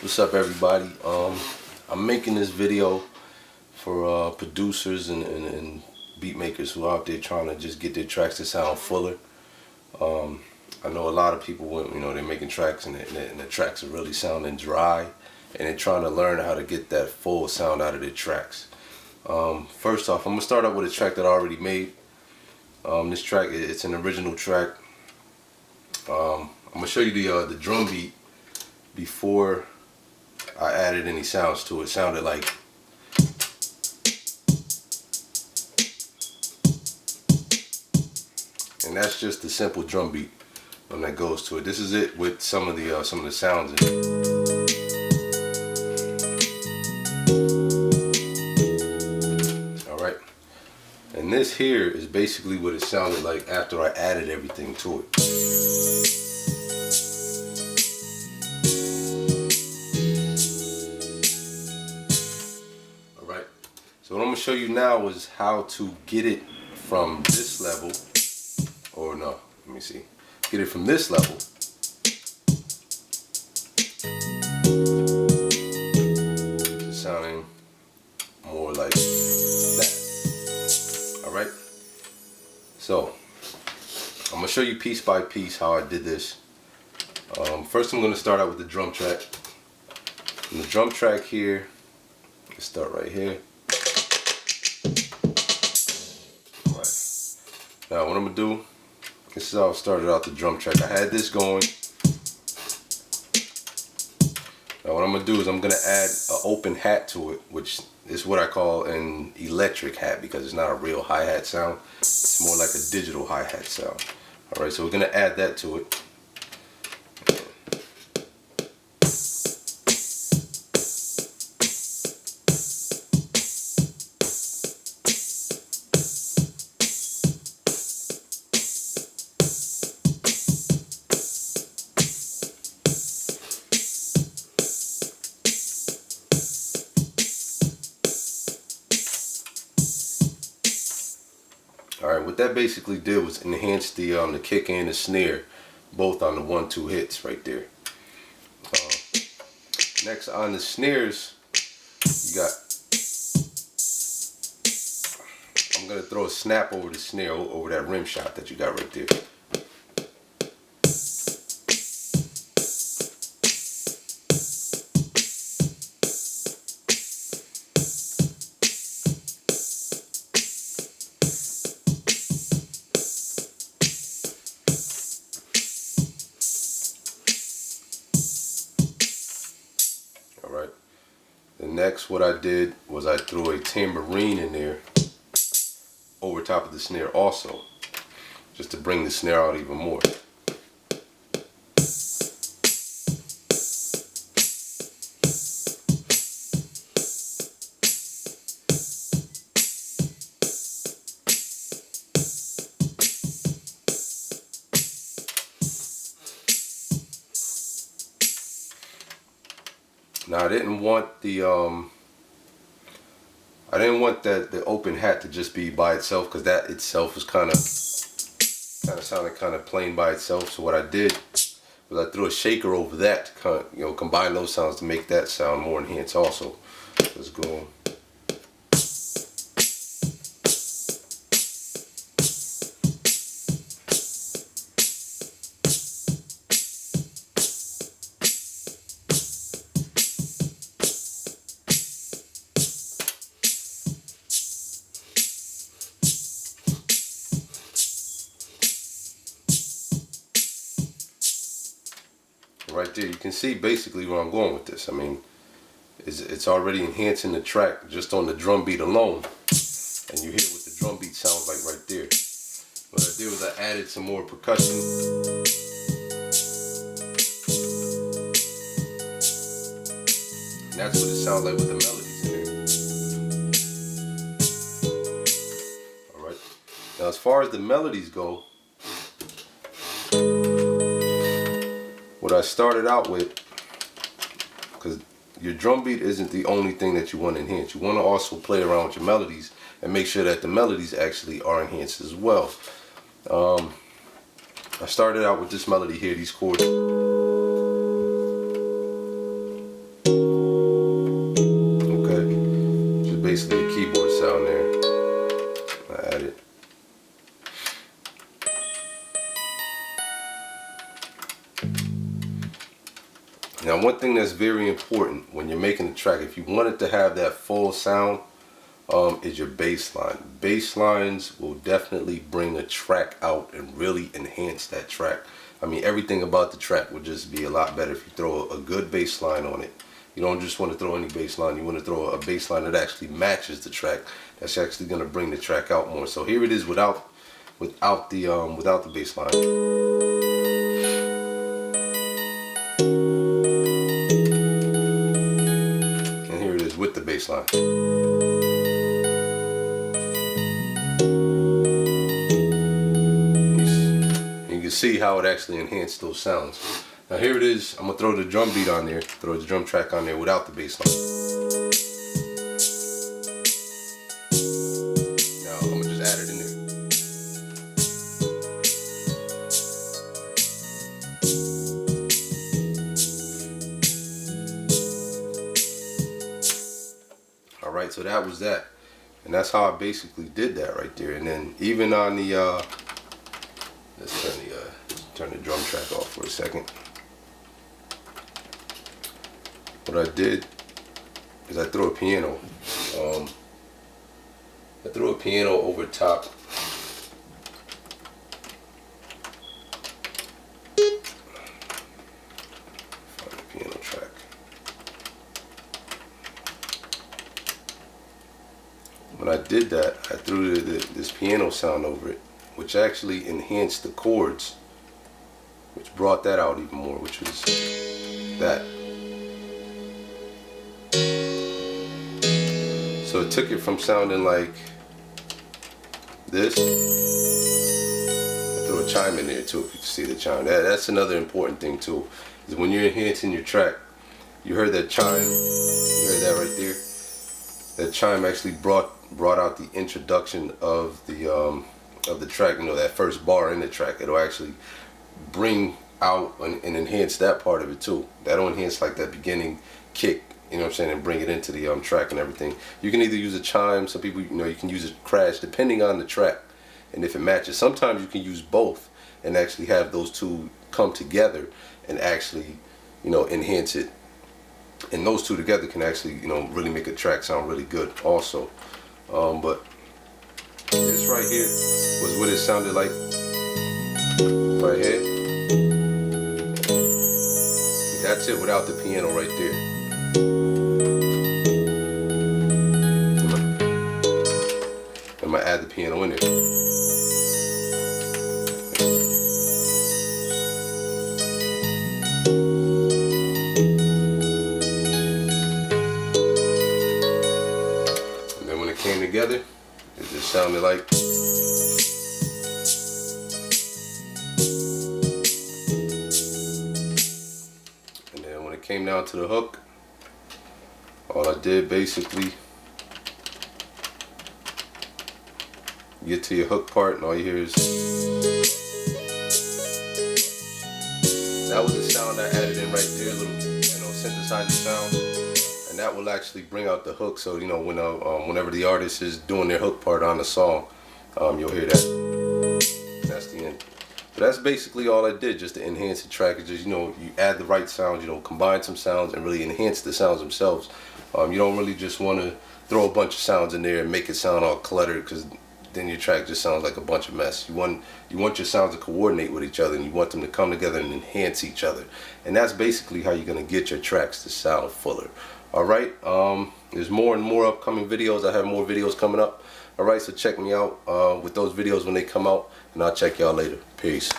What's up, everybody? I'm making this video for producers and beat makers who are out there trying to just get their tracks to sound fuller. I know a lot of people, they're making tracks and the tracks are really sounding dry, and they're trying to learn how to get that full sound out of their tracks. First off, I'm gonna start out with a track that I already made. This track, it's an original track. I'm gonna show you the drum beat before I added any sounds to it. It sounded like, and that's just the simple drum beat that goes to it. This is it with some of the sounds in it. All right, and this here is basically what it sounded like after I added everything to it. So what I'm going to show you now is how to get it from this level, or no, let me see, get it from this level to sounding more like that. Alright, so I'm going to show you piece by piece how I did this. First I'm going to start out with the drum track. And the drum track here, let's start right here. Now what I'm going to do, this is how I started out the drum track. I had this going. Now what I'm going to do is I'm going to add an open hat to it, which is what I call an electric hat because it's not a real hi-hat sound. It's more like a digital hi-hat sound. Alright, so we're going to add that to it. Alright, what that basically did was enhance the kick and the snare, both on the 1-2 hits right there. Next on the snares, you got, I'm going to throw a snap over the snare, over that rim shot that you got right there. And next what I did was I threw a tambourine in there over top of the snare also, just to bring the snare out even more. Now I didn't want the the open hat to just be by itself, because that itself was kind of sounded kind of plain by itself. So what I did was I threw a shaker over that to kind of, combine those sounds to make that sound more enhanced also. Let's go. Right there, you can see basically where I'm going with this. I mean, it's already enhancing the track just on the drum beat alone, and you hear what the drum beat sounds like right there. What I did was I added some more percussion. And that's what it sounds like with the melodies in there. Alright, now as far as the melodies go, what I started out with, because your drum beat isn't the only thing that you want to enhance. You want to also play around with your melodies and make sure that the melodies actually are enhanced as well. I started out with this melody here, these chords. Now, one thing that's very important when you're making a track, if you want it to have that full sound, is your bass line. Bass lines will definitely bring a track out and really enhance that track. I mean, everything about the track will just be a lot better if you throw a good bass line on it. You don't just want to throw any bass line, you want to throw a bass line that actually matches the track. That's actually going to bring the track out more. So here it is without the bass line. And here it is with the bass line. See how it actually enhanced those sounds. Now here it is. I'm gonna throw the drum beat on there, throw the drum track on there without the bass line. Now I'm gonna just add it in there. Alright, so that was that. And that's how I basically did that right there. And then even on the let's turn the drum track off for a second. What I did is I threw a piano. I threw a piano over top. Find the piano track. When I did that, I threw this piano sound over it, which actually enhanced the chords, which brought that out even more, which was that. So it took it from sounding like this. I threw a chime in there too, if you can see the chime. That's another important thing too, is when you're enhancing your track, you heard that chime, you heard that right there? That chime actually brought out the introduction of the track, you know, that first bar in the track. It'll actually bring out and enhance that part of it too. That'll enhance like that beginning kick, you know what I'm saying, and bring it into the track and everything. You can either use a chime, some people, you know, you can use a crash depending on the track and if it matches. Sometimes you can use both and actually have those two come together and actually, you know, enhance it. And those two together can actually, you know, really make a track sound really good also. But this right here was what it sounded like right here. That's it without the piano right there. I'm gonna add the piano in there. And then when it came together, it just sounded like. And then when it came down to the hook, all I did basically, get to your hook part and all you hear is, that was the sound I added in right there, a little, you know, synthesizer sound. And that will actually bring out the hook, so you know when whenever the artist is doing their hook part on the song, you'll hear that. That's the end. But that's basically all I did, just to enhance the track. It's just, you know, you add the right sounds, you know, combine some sounds and really enhance the sounds themselves. You don't really just want to throw a bunch of sounds in there and make it sound all cluttered, because then your track just sounds like a bunch of mess. You want your sounds to coordinate with each other, and you want them to come together and enhance each other. And that's basically how you're gonna get your tracks to sound fuller. Alright, there's more and more upcoming videos. I have more videos coming up. Alright, so check me out with those videos when they come out, and I'll check y'all later. Peace.